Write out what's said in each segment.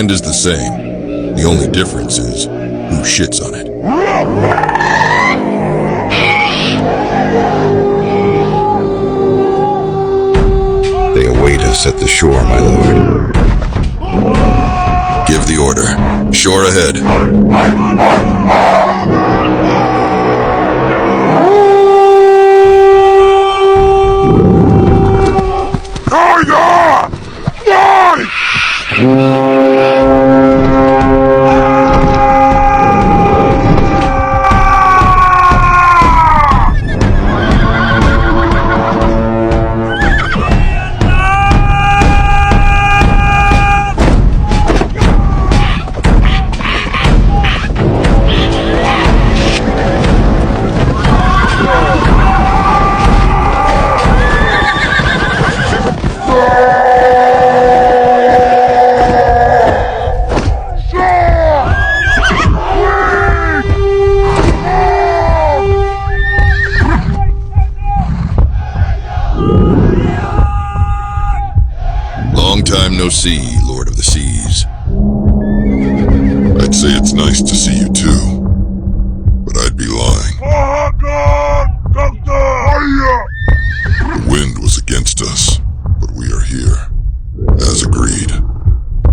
land is the same. The only difference is who shits on it. They await us at the shore, my lord. Give the order. Shore ahead. Long time no see, Lord of the Seas. I'd say it's nice to see you too, but I'd be lying. The wind was against us, but we are here, as agreed.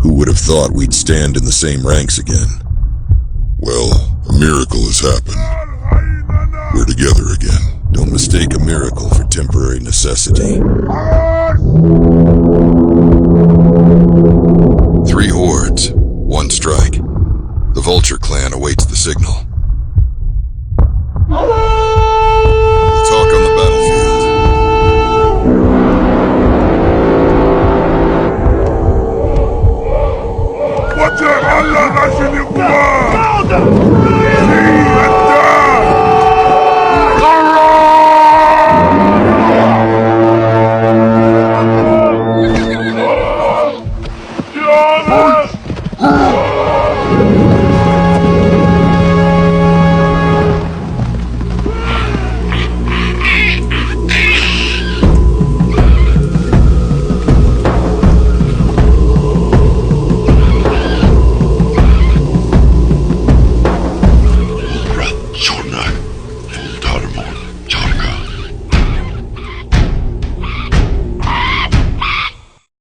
Who would have thought we'd stand in the same ranks again? Well, a miracle has happened. We're together again. Don't mistake a miracle for temporary necessity. 3 hordes, 1 strike. The Vulture clan awaits the signal.